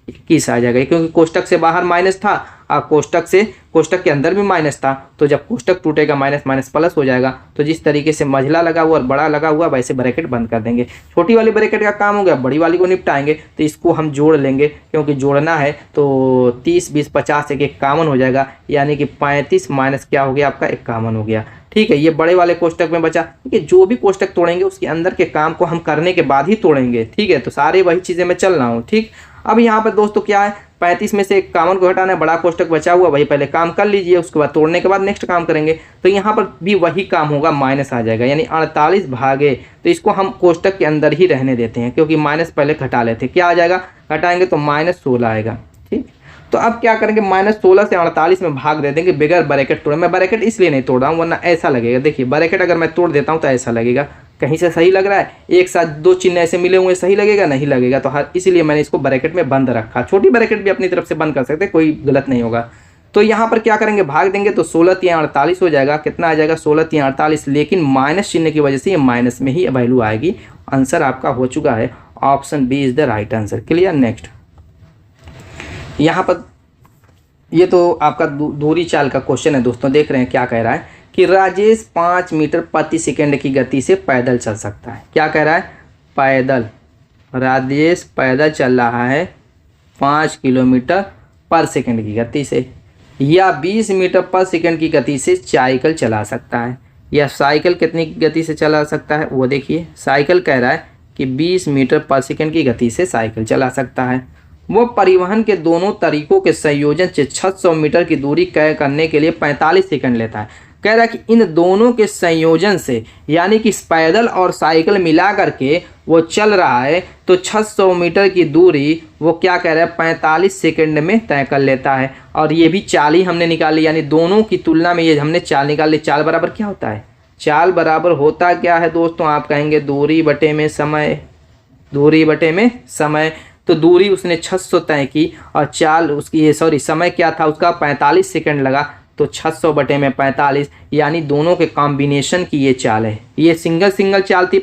21 आ जाएगा, क्योंकि कोष्टक से बाहर माइनस था और कोष्टक के अंदर भी माइनस था। तो जब कोष्टक टूटेगा माइनस प्लस हो जाएगा। तो जिस तरीके से मझला लगा हुआ और बड़ा लगा हुआ वैसे ब्रैकेट बंद कर देंगे। छोटी वाली ब्रैकेट का काम हो गया, बड़ी वाली को निपटाएंगे, तो इसको हम जोड़ लेंगे, क्योंकि जोड़ना है। तो 30 20 50 एक 51 हो जाएगा, यानी कि 35 माइनस क्या हो गया आपका 51 हो गया। ठीक है, ये बड़े वाले कोष्टक में बचा। ठीक है, जो भी कोष्टक तोड़ेंगे उसके अंदर के काम को हम करने के बाद ही तोड़ेंगे। ठीक है, तो सारे वही चीज़ें मैं चल रहा हूँ। ठीक, अब यहाँ पर दोस्तों क्या है, 35 में से 51 को हटाना है, बड़ा कोष्टक बचा हुआ वही पहले काम कर लीजिए, उसके बाद तोड़ने के बाद नेक्स्ट काम करेंगे। तो यहाँ पर भी वही काम होगा, माइनस आ जाएगा, यानी 48 भागे, तो इसको हम कोष्टक के अंदर ही रहने देते हैं, क्योंकि माइनस पहले घटा लेते हैं। क्या आ जाएगा, घटाएंगे तो -16 आएगा। ठीक, तो अब क्या करेंगे, -16 से 48 में भाग दे देंगे बगैर ब्रैकेट तोड़े। मैं ब्रैकेट इसलिए नहीं तोड़ रहा हूँ, वरना ऐसा लगेगा। देखिए ब्रैकेट अगर मैं तोड़ देता हूँ तो ऐसा लगेगा, कहीं से सही लग रहा है, एक साथ 2 चिन्ह ऐसे मिले हुए सही लगेगा, नहीं लगेगा। तो हर इसलिए मैंने इसको ब्रैकेट में बंद रखा। छोटी ब्रैकेट भी अपनी तरफ से बंद कर सकते हैं, कोई गलत नहीं होगा। तो यहाँ पर क्या करेंगे, भाग देंगे तो 16 × 48 हो जाएगा। कितना आ जाएगा 16 × 48, लेकिन माइनस चिन्ह की वजह से ये माइनस में ही वैल्यू आएगी। आंसर आपका हो चुका है, option B is the right answer. Clear. Next, यहाँ पर ये तो आपका दूरी चाल का क्वेश्चन है दोस्तों। देख रहे हैं क्या कह रहा है कि राजेश 5 मीटर प्रति सेकंड की गति से पैदल चल सकता है। क्या कह रहा है, पैदल, राजेश पैदल चल रहा है 5 किलोमीटर पर सेकंड की गति से, या 20 मीटर पर सेकंड की गति से साइकिल चला सकता है। या साइकिल कितनी गति से चला सकता है वो देखिए, साइकिल कह रहा है कि 20 मीटर पर सेकंड की गति से साइकिल चला सकता है। वो परिवहन के दोनों तरीकों के संयोजन से 600 मीटर की दूरी तय करने के लिए 45 सेकंड लेता है। कह रहा है कि इन दोनों के संयोजन से, यानी कि पैदल और साइकिल मिला करके वो चल रहा है, तो 600 मीटर की दूरी वो क्या कह रहा है 45 सेकंड में तय कर लेता है। और ये भी चाल ही हमने निकाली, यानी दोनों की तुलना में ये हमने चाल निकाल ली। चाल बराबर क्या होता है, चाल बराबर होता क्या है दोस्तों, आप कहेंगे दूरी बटे में समय, दूरी बटे में समय। तो दूरी उसने 600 तय की और चाल उसकी समय क्या था उसका 45 सेकंड लगा, तो 600 बटे में 45, यानी दोनों के कॉम्बिनेशन की ये चाल है। ये सिंगल चाल थी,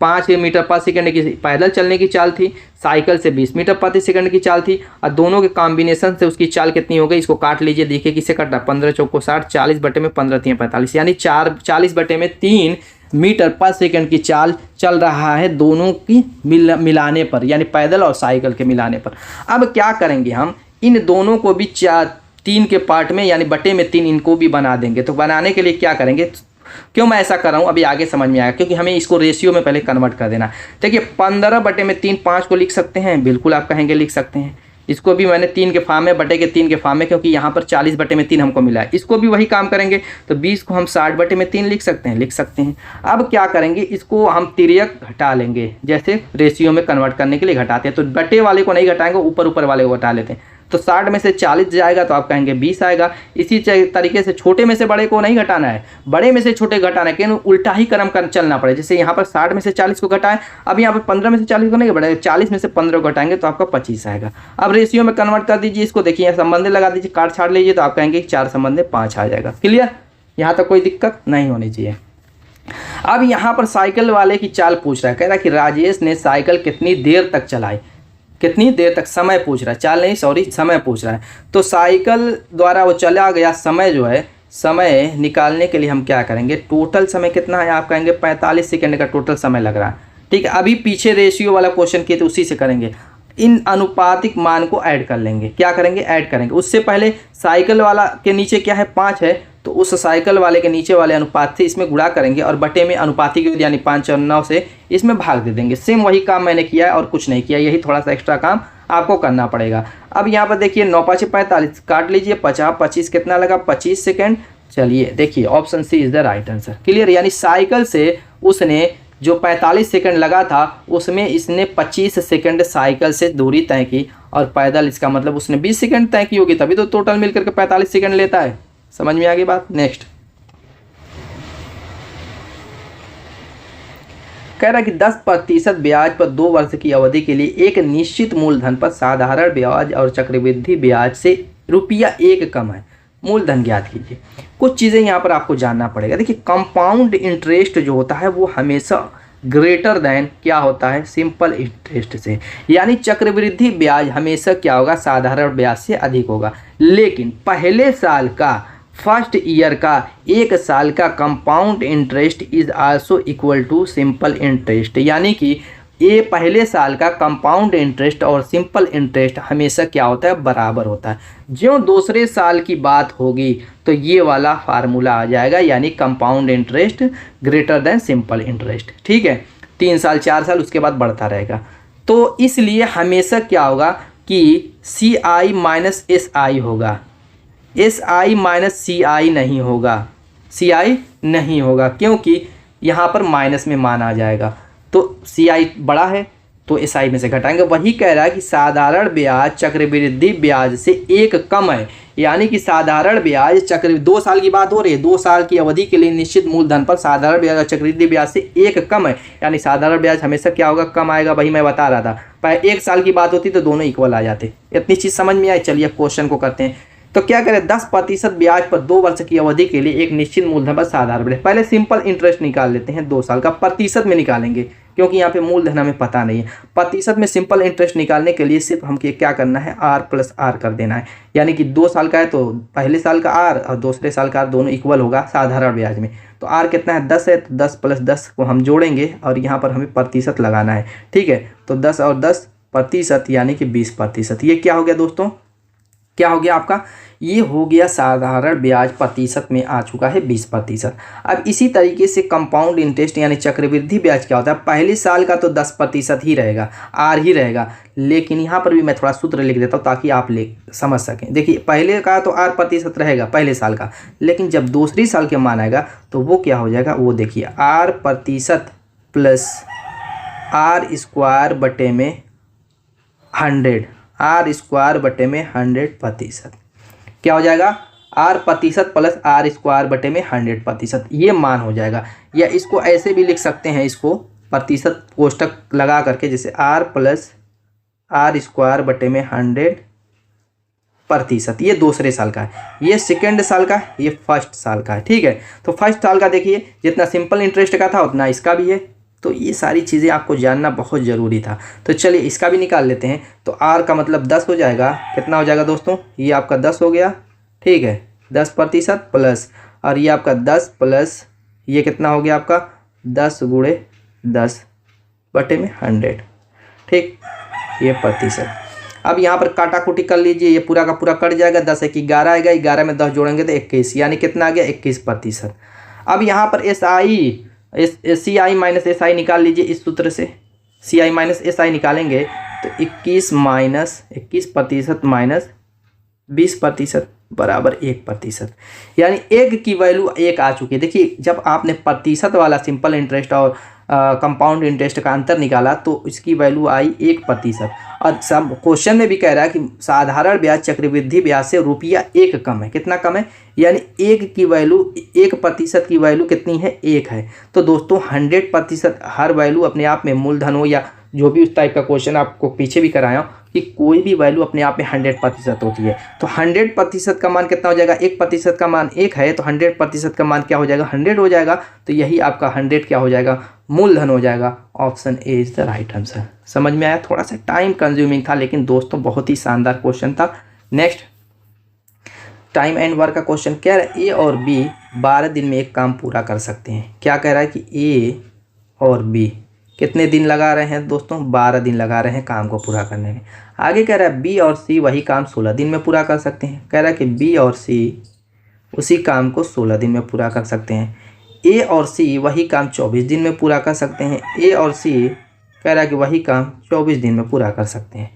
5 मीटर पर सेकंड की पैदल चलने की चाल थी, साइकिल से 20 मीटर प्रति सेकंड की चाल थी, और दोनों के कॉम्बिनेशन से उसकी चाल कितनी हो गई, इसको काट लीजिए, देखिए किसे कट रहा है, 15 चौको 60, 40 बटे में 15 3 45, यानी 40 बटे में 3 मीटर पर सेकंड की चाल चल रहा है दोनों की मिलाने पर, यानी पैदल और साइकिल के मिलाने पर। अब क्या करेंगे, हम इन दोनों को भी 3 के पार्ट में यानी बटे में 3 इनको भी बना देंगे। तो बनाने के लिए क्या करेंगे, क्यों मैं ऐसा कर रहा हूँ अभी आगे समझ में आएगा, क्योंकि हमें इसको रेशियो में पहले कन्वर्ट कर देना। देखिए 15 बटे में 3 5 को लिख सकते हैं, बिल्कुल आप कहेंगे लिख सकते हैं। इसको भी मैंने 3 के फॉर्म में, बटे के 3 के फॉर्म में, क्योंकि यहाँ पर 40 बटे में 3 हमको मिला है। इसको भी वही काम करेंगे, तो 20 को हम 60 बटे में 3 लिख सकते हैं। अब क्या करेंगे, इसको हम तिर्यक घटा लेंगे, जैसे रेशियो में कन्वर्ट करने के लिए घटाते हैं। तो बटे वाले को नहीं घटाएंगे, ऊपर वाले को घटा लेते हैं। तो 60 में से 40 जाएगा तो आप कहेंगे 20 आएगा। इसी तरीके से छोटे में से बड़े को नहीं घटाना है, बड़े में से छोटे घटाना है, क्योंकि उल्टा ही क्रम कर चलना पड़े। जैसे यहाँ पर 60 में से 40 को घटाएं, अब यहाँ पर 15 में से 40 को नहीं बढ़ाएंगे, 40 में से 15 को घटाएंगे तो आपका 25 आएगा। अब रेशियो में कन्वर्ट कर दीजिए इसको, देखिए यहाँ संबंध लगा दीजिए, काट छाड़ लीजिए, तो आप कहेंगे 4 संबंध 5 आ जाएगा। क्लियर, यहाँ तक कोई दिक्कत नहीं होनी चाहिए। अब यहाँ पर साइकिल वाले की चाल पूछ रहा है, कह रहा है कि राजेश ने साइकिल कितनी देर तक चलाई, कितनी देर तक, समय पूछ रहा है, चाल नहीं सॉरी समय पूछ रहा है। तो साइकिल द्वारा वो चला गया समय जो है, समय निकालने के लिए हम क्या करेंगे, टोटल समय कितना है, आप कहेंगे 45 सेकंड का टोटल समय लग रहा है। ठीक है, अभी पीछे रेशियो वाला क्वेश्चन किए तो उसी से करेंगे। इन अनुपातिक मान को ऐड कर लेंगे, क्या करेंगे, ऐड करेंगे। उससे पहले साइकिल वाला के नीचे क्या है, 5 है, तो उस साइकिल वाले के नीचे वाले अनुपात से इसमें गुणा करेंगे और बटे में अनुपातिक यानी 5 और 9 से इसमें भाग दे देंगे। सेम वही काम मैंने किया है और कुछ नहीं किया, यही थोड़ा सा एक्स्ट्रा काम आपको करना पड़ेगा। अब यहाँ पर देखिए 9 5 45, काट लीजिए, 50 25 कितना लगा, 25 सेकेंड। चलिए देखिए option C is the right answer. Clear, यानी साइकिल से उसने जो 45 सेकंड लगा था उसमें इसने 25 सेकंड साइकिल से दूरी तय की, और पैदल इसका मतलब उसने 20 सेकंड तय की होगी, तभी तो टोटल मिलकर के 45 सेकंड लेता है। समझ में आ गई बात। नेक्स्ट कह रहा है कि 10% ब्याज पर 2 वर्ष की अवधि के लिए एक निश्चित मूलधन पर साधारण ब्याज और चक्रवृद्धि ब्याज से ₹1 कम है, मूलधन ज्ञात कीजिए। कुछ चीज़ें यहाँ पर आपको जानना पड़ेगा। देखिए कंपाउंड इंटरेस्ट जो होता है वो हमेशा ग्रेटर देन क्या होता है, सिंपल इंटरेस्ट से, यानी चक्रवृद्धि ब्याज हमेशा क्या होगा, साधारण ब्याज से अधिक होगा। लेकिन पहले साल का, फर्स्ट ईयर का 1 साल का compound interest is also equal to simple interest, यानी कि ये पहले साल का कंपाउंड इंटरेस्ट और सिंपल इंटरेस्ट हमेशा क्या होता है, बराबर होता है। जो दूसरे साल की बात होगी तो ये वाला फार्मूला आ जाएगा, यानी compound interest greater than simple interest. ठीक है, 3 साल 4 साल उसके बाद बढ़ता रहेगा। तो इसलिए हमेशा क्या होगा कि CI माइनस SI होगा, SI माइनस CI नहीं होगा, CI नहीं होगा, क्योंकि यहाँ पर माइनस में मान आ जाएगा। तो CI बड़ा है तो SI में से घटाएंगे। वही कह रहा है कि साधारण ब्याज चक्रवृद्धि ब्याज से 1 कम है, यानी कि साधारण ब्याज 2 साल की बात हो रही है, 2 साल की अवधि के लिए निश्चित मूलधन पर साधारण ब्याज और चक्रवृद्धि ब्याज से 1 कम है, यानी साधारण ब्याज हमेशा क्या होगा, कम आएगा। वही मैं बता रहा था, पहले 1 साल की बात होती तो दोनों इक्वल आ जाते। इतनी चीज़ समझ में आई। चलिए क्वेश्चन को करते हैं। तो क्या करें, 10% ब्याज पर 2 वर्ष की अवधि के लिए एक निश्चित मूलधन पर साधारण ब्याज, पहले सिंपल इंटरेस्ट निकाल लेते हैं, 2 साल का प्रतिशत में निकालेंगे, क्योंकि यहाँ पे मूलधन हमें पता नहीं है। प्रतिशत में सिंपल इंटरेस्ट निकालने के लिए सिर्फ हम क्या करना है, R + R कर देना है, यानी कि 2 साल का है तो पहले साल का R और दूसरे साल का R दोनों इक्वल होगा साधारण ब्याज में। तो R कितना है, 10 है, तो 10 + 10 को हम जोड़ेंगे और यहाँ पर हमें प्रतिशत लगाना है। ठीक है, तो 10 और 10 प्रतिशत यानी कि 20%। ये क्या हो गया दोस्तों, क्या हो गया आपका, ये हो गया साधारण ब्याज प्रतिशत में आ चुका है 20%। अब इसी तरीके से कंपाउंड इंटरेस्ट यानी चक्रवृद्धि ब्याज क्या होता है, पहले साल का तो 10% ही रहेगा, R ही रहेगा। लेकिन यहाँ पर भी मैं थोड़ा सूत्र लिख देता हूँ ताकि आप समझ सकें। देखिए पहले का तो R प्रतिशत रहेगा पहले साल का, लेकिन जब दूसरी साल के मान आएगा तो वो क्या हो जाएगा, वो देखिए R प्रतिशत प्लस R² बटे में 100, R² बटे में 100%, क्या हो जाएगा, R प्रतिशत प्लस R² बटे में 100%, ये मान हो जाएगा। या इसको ऐसे भी लिख सकते हैं, इसको प्रतिशत कोष्टक लगा करके, जैसे R + R² बटे में 100 प्रतिशत। ये दूसरे साल का है, ये सेकेंड साल का है, ये फर्स्ट साल का है। ठीक है, तो फर्स्ट साल का देखिए जितना सिंपल इंटरेस्ट का था उतना इसका भी है। तो ये सारी चीज़ें आपको जानना बहुत ज़रूरी था। तो चलिए इसका भी निकाल लेते हैं। तो आर का मतलब 10 हो जाएगा। कितना हो जाएगा दोस्तों, ये आपका 10 हो गया। ठीक है, 10% प्लस, और ये आपका 10 प्लस ये कितना हो गया आपका 10 गुणे 10 बटे में 100। ठीक, ये प्रतिशत। अब यहाँ पर काटाकुटी कर लीजिए, ये पूरा का पूरा कट जाएगा। 10 एक 11 आएगा, 11 में 10 जोड़ेंगे तो 21, यानी कितना आ गया 21%। अब यहाँ पर सी आई माइनस एस आई निकाल लीजिए इस सूत्र से। सी आई माइनस एस आई निकालेंगे तो 21% माइनस 20% बराबर 1%, यानी एक की वैल्यू 1 आ चुकी है। देखिए जब आपने प्रतिशत वाला सिंपल इंटरेस्ट और कंपाउंड इंटरेस्ट का अंतर निकाला तो इसकी वैल्यू आई 1%। और सब क्वेश्चन में भी कह रहा है कि साधारण ब्याज चक्रवृद्धि ब्याज से रुपया 1 कम है। कितना कम है, यानी 1 की वैल्यू 1% की वैल्यू कितनी है, 1 है। तो दोस्तों 100% हर वैल्यू अपने आप में मूलधन हो या जो भी उस टाइप का क्वेश्चन आपको पीछे भी कराया हूँ कि कोई भी वैल्यू अपने आप में 100% होती है। तो 100% का मान कितना हो जाएगा, 1% का मान 1 है तो 100% का मान क्या हो जाएगा, 100 हो जाएगा। तो यही आपका 100 क्या हो जाएगा, मूलधन हो जाएगा। Option A is the right answer. समझ में आया, थोड़ा सा टाइम कंज्यूमिंग था लेकिन दोस्तों बहुत ही शानदार क्वेश्चन था। नेक्स्ट टाइम एंड वर्क का क्वेश्चन कह रहा है ए और बी 12 दिन में एक काम पूरा कर सकते हैं। क्या कह रहा है कि ए और बी कितने दिन लगा रहे हैं दोस्तों, 12 दिन लगा रहे हैं काम को पूरा करने में। आगे कह रहा है बी और सी वही काम 16 दिन में पूरा कर सकते हैं। कह रहा है कि बी और सी उसी काम को 16 दिन में पूरा कर सकते हैं। ए और सी वही काम 24 दिन में पूरा कर सकते हैं। ए और सी कह रहा है कि वही काम 24 दिन में पूरा कर सकते हैं।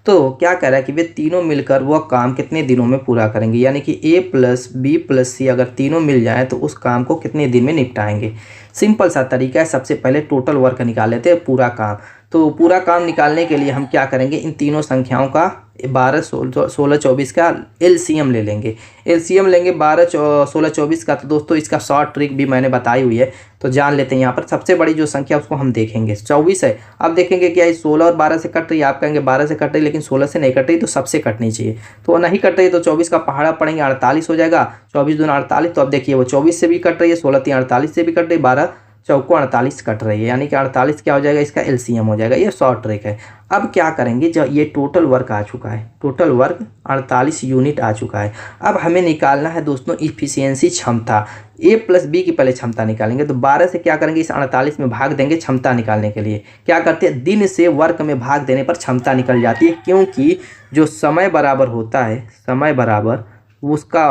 तो क्या कह रहा है कि वे तीनों मिलकर वह काम कितने दिनों में पूरा करेंगे, यानी कि ए प्लस बी प्लस सी अगर तीनों मिल जाएँ तो उस काम को कितने दिन में निपटाएंगे। सिंपल सा तरीका है, सबसे पहले टोटल वर्क निकाल लेते हैं, पूरा काम। तो पूरा काम निकालने के लिए हम क्या करेंगे, इन तीनों संख्याओं का 12, 16, 24 का एलसीएम ले लेंगे। एलसीएम लेंगे 12, 16, 24 का। तो दोस्तों इसका शॉर्ट ट्रिक भी मैंने बताई हुई है, तो जान लेते हैं। यहाँ पर सबसे बड़ी जो संख्या उसको हम देखेंगे 24 है। अब देखेंगे क्या ये 16 और 12 से कट रही है, आप कहेंगे 12 से कट रही लेकिन 16 से नहीं कट रही, तो सबसे कटनी चाहिए। तो वो नहीं कट रही तो 24 का पहाड़ा पड़ेंगे 48 हो जाएगा। 24 दूना 48। तो अब देखिए वो 24 से भी कट रही है, 16 3 48 से भी कट रही, 12 चौको 48 कट रही है, यानी कि 48 क्या हो जाएगा, इसका एलसीएम हो जाएगा। ये शॉर्ट ट्रिक है। अब क्या करेंगे, जब ये टोटल वर्क आ चुका है, टोटल वर्क 48 यूनिट आ चुका है। अब हमें निकालना है दोस्तों इफिशियंसी क्षमता। ए प्लस बी की पहले क्षमता निकालेंगे। तो 12 से क्या करेंगे, इस 48 में भाग देंगे क्षमता निकालने के लिए। क्या करते हैं, दिन से वर्क में भाग देने पर क्षमता निकल जाती है, क्योंकि जो समय बराबर होता है, समय बराबर उसका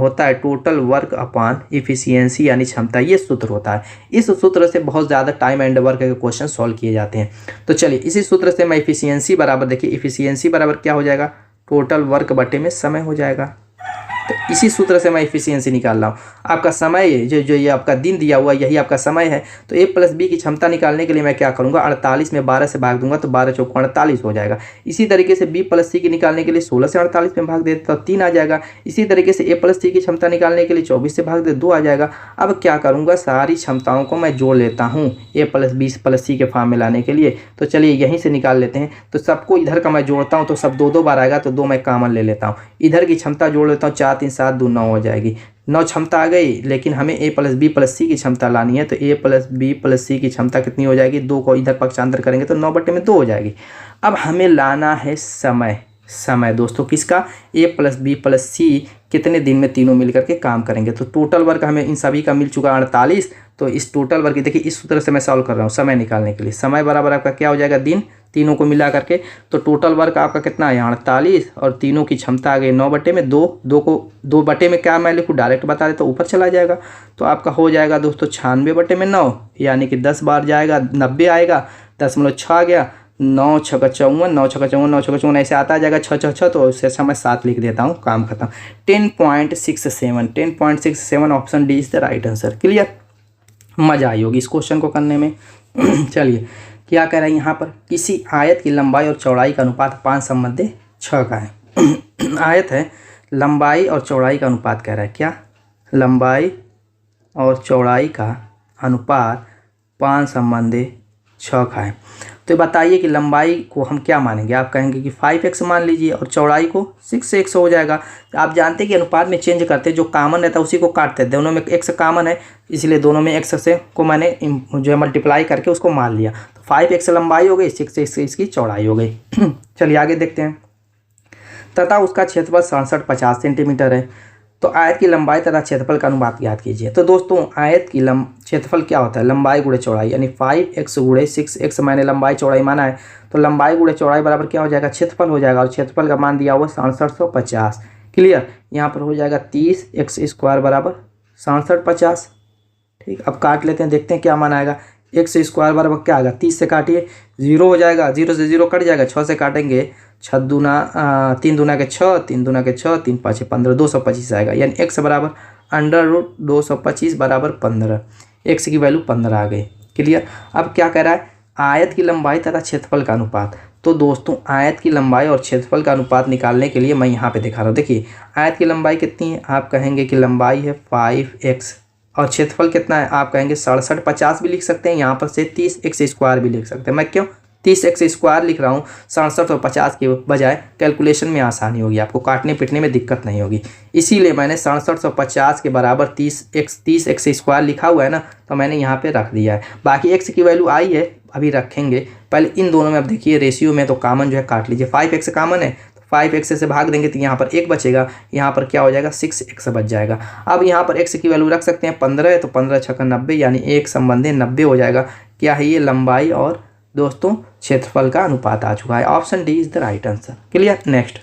होता है टोटल वर्क अपॉन इफिशियंसी यानी क्षमता। ये सूत्र होता है। इस सूत्र से बहुत ज़्यादा टाइम एंड वर्क के क्वेश्चन सॉल्व किए जाते हैं। तो चलिए इसी सूत्र से मैं इफिशियंसी बराबर, देखिए इफिशियंसी बराबर क्या हो जाएगा, टोटल वर्क बटे में समय हो जाएगा। तो इसी सूत्र से मैं इफिशियंसी निकाल रहा हूँ। आपका समय जो ये आपका दिन दिया हुआ यही आपका समय है। तो ए प्लस बी की क्षमता निकालने के लिए मैं क्या करूँगा, 48 में 12 से भाग दूंगा तो 12 चौको 48 हो जाएगा। इसी तरीके से बी प्लस सी की निकालने के लिए 16 से 48 में भाग दे तो 3 आ जाएगा। इसी तरीके से ए प्लस सी की क्षमता निकालने के लिए 24 से भाग दे 2 आ जाएगा। अब क्या करूँगा, सारी क्षमताओं को मैं जोड़ लेता हूँ ए प्लस बी प्लस सी के फॉर्म में लाने के लिए। तो चलिए यहीं से निकाल लेते हैं। तो सबको इधर का मैं जोड़ता हूँ तो सब 2 2 बार आएगा, तो 2 मैं कॉमन ले लेता हूँ। इधर की क्षमता जोड़ लेता हूँ, 4 3 7 2 9 हो जाएगी। 9 क्षमता आ गई, लेकिन हमें ए प्लस बी प्लस सी की क्षमता लानी है। तो ए प्लस बी प्लस सी की क्षमता कितनी हो जाएगी, 2 को इधर पक्षांतर करेंगे तो 9 बटे में 2 हो जाएगी। अब हमें लाना है समय। समय दोस्तों किसका, ए प्लस बी प्लस सी कितने दिन में तीनों मिलकर के काम करेंगे। तो टोटल वर्क हमें इन सभी का मिल चुका 48। तो इस टोटल वर्क देखिए इस सूत्र से मैं सॉल्व कर रहा हूँ समय निकालने के लिए। समय बराबर आपका क्या हो जाएगा, दिन, तीनों को मिला करके। तो टोटल वर्क आपका कितना है 48, और तीनों की क्षमता आ गई 9 बटे में 2। 2 को 2 बटे में क्या मैं लिखूँ, डायरेक्ट बता देता, तो ऊपर चला जाएगा। तो आपका हो जाएगा दोस्तों 96 बटे में 9, यानी कि 10 बार जाएगा 90 आएगा, 10.6 आ गया। 9 6 54, 9 6 54, 9 6 54 ऐसे आता जाएगा 6 6 6। तो उससे अच्छा मैं 7 लिख देता हूँ, काम खत्म। 10.67, 10.67 option D is the right answer. Clear, मजा आई होगी इस क्वेश्चन को करने में। चलिए क्या कह रहा है यहाँ पर, किसी आयत की लंबाई और चौड़ाई का अनुपात 5:6 का है। आयत है, लंबाई और चौड़ाई का अनुपात कह रहा है, क्या, लंबाई और चौड़ाई का अनुपात 5:6 का है। तो बताइए कि लंबाई को हम क्या मानेंगे। आप कहेंगे कि 5x मान लीजिए और चौड़ाई को 6x हो जाएगा। तो आप जानते हैं कि अनुपात में चेंज करते हैं, जो कॉमन रहता है उसी को काटते हैं। दोनों में x कॉमन है, इसलिए दोनों में x से को मैंने जो है मल्टीप्लाई करके उसको मान लिया। तो 5x लंबाई हो गई, 6x इसकी चौड़ाई हो गई। चलिए आगे देखते हैं। तथा उसका क्षेत्रफल 6750 सेंटीमीटर है। तो आयत की लंबाई तथा क्षेत्रफल का अनुपात ज्ञात कीजिए। तो दोस्तों आयत की क्षेत्रफल क्या होता है, लंबाई गुणे चौड़ाई, यानी 5x गुणे 6x मैंने लंबाई चौड़ाई माना है। तो लंबाई गुणे चौड़ाई बराबर क्या हो जाएगा, क्षेत्रफल हो जाएगा। और क्षेत्रफल का मान दिया हुआ 6750। क्लियर, यहाँ पर हो जाएगा 30x² बराबर 6750। ठीक, अब काट लेते हैं, देखते हैं क्या मान आएगा। x² बराबर क्या आएगा, 30 से काटिए 0 हो जाएगा, 0 से 0 कट जाएगा, 6 से काटेंगे 6 दूना 3 दूना के 6, 3 दूना के 6, 3 5 15, 225 आएगा। यानी x बराबर √225 बराबर 15। x की वैल्यू 15 आ गई। क्लियर, अब क्या कह रहा है, आयत की लंबाई तथा क्षेत्रफल का अनुपात। तो दोस्तों आयत की लंबाई और क्षेत्रफल का अनुपात निकालने के लिए मैं यहाँ पे दिखा रहा हूँ। देखिए आयत की लंबाई कितनी है, आप कहेंगे कि लंबाई है 5x और क्षेत्रफल कितना है, आप कहेंगे 6750 भी लिख सकते हैं, यहाँ पर से 30x² भी लिख सकते हैं। मैं क्यों 30x² लिख रहा हूँ 6750 के बजाय, कैलकुलेशन में आसानी होगी, आपको काटने पिटने में दिक्कत नहीं होगी। इसीलिए मैंने 6750 के बराबर 30x² लिखा हुआ है ना, तो मैंने यहाँ पे रख दिया है। बाकी x की वैल्यू आई है, अभी रखेंगे। पहले इन दोनों में अब देखिए रेशियो में, तो कॉमन जो है काट लीजिए। 5x कॉमन है, 5x से भाग देंगे तो यहाँ पर 1 बचेगा, यहाँ पर क्या हो जाएगा 6x बच जाएगा। अब यहाँ पर x की वैल्यू रख सकते हैं 15 है, तो 15 छक्का 90, यानी एक संबंधी 90 हो जाएगा। क्या है ये, लंबाई और दोस्तों क्षेत्रफल का अनुपात आ चुका है। Option D is the right answer. Clear, next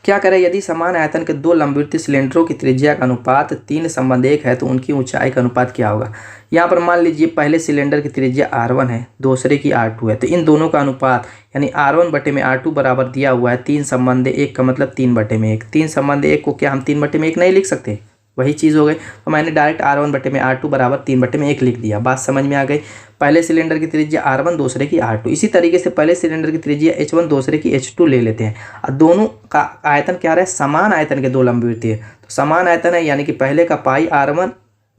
क्या करें, यदि समान आयतन के दो लंबवृत्तीय सिलेंडरों की त्रिज्या का अनुपात 3:1 है तो उनकी ऊंचाई का अनुपात क्या होगा। यहाँ पर मान लीजिए पहले सिलेंडर की त्रिज्या r1 है, दूसरे की r2 है, तो इन दोनों का अनुपात यानी r1/r2 बराबर दिया हुआ है 3:1 का मतलब 3/1। 3:1 को क्या हम 3/1 नहीं लिख सकते, वही चीज़ हो गई। तो मैंने डायरेक्ट r1/r2 बराबर 3/1 लिख दिया। बात समझ में आ गई। पहले सिलेंडर की त्रिज्या r1 दूसरे की r2। इसी तरीके से पहले सिलेंडर की त्रिज्या h1 दूसरे की h2 ले लेते हैं। और दोनों का आयतन क्या रहा है, समान आयतन के दो लंबवृत्तीय। तो समान आयतन है, यानी कि पहले का पाई r1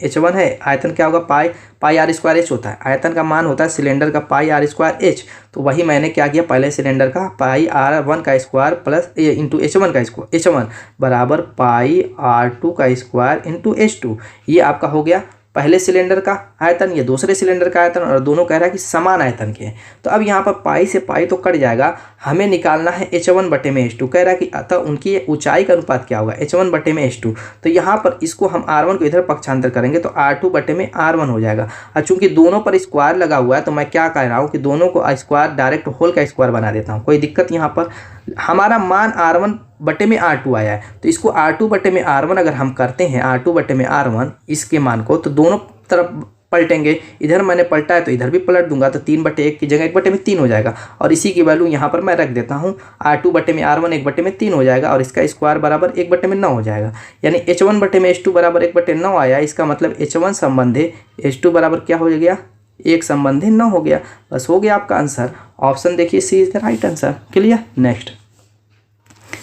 h1 है, आयतन क्या होगा पाई r² h होता है। आयतन का मान होता है सिलेंडर का पाई r² h। तो वही मैंने क्या किया, पहले सिलेंडर का पाई r1 का स्क्वायर प्लस इंटू h1 का स्क्वायर, h1 बराबर पाई r2 का स्क्वायर इंटू h2। ये आपका हो गया पहले सिलेंडर का आयतन, ये दूसरे सिलेंडर का आयतन, और दोनों कह रहा है कि समान आयतन के हैं। तो अब यहाँ पर पाई से पाई तो कट जाएगा, हमें निकालना है h1/h2। कह रहा है कि अतः उनकी ऊंचाई का अनुपात क्या होगा, h1/h2। तो यहाँ पर इसको हम r1 को इधर पक्षांतर करेंगे तो r2/r1 हो जाएगा। और चूंकि दोनों पर स्क्वायर लगा हुआ है तो मैं क्या कह रहा हूँ कि दोनों को स्क्वायर डायरेक्ट होल का स्क्वायर बना देता हूँ, कोई दिक्कत यहाँ पर। हमारा मान r1/r2 आया है, तो इसको r2/r1 अगर हम करते हैं, r2/r1 इसके मान को, तो दोनों तरफ पलटेंगे। इधर मैंने पलटा है तो इधर भी पलट दूंगा, तो 3/1 की जगह 1/3 हो जाएगा। और इसी की वैल्यू यहाँ पर मैं रख देता हूँ, r2/r1 1/3 हो जाएगा, और इसका स्क्वायर बराबर 1/9 हो जाएगा। यानी h1/h2 बराबर 1/9 आया। इसका मतलब h1 संबंधी h2 बराबर क्या हो गया, 1 संबंधी 9 हो गया। बस हो गया आपका आंसर। ऑप्शन देखिए C is the right answer. Clear, next.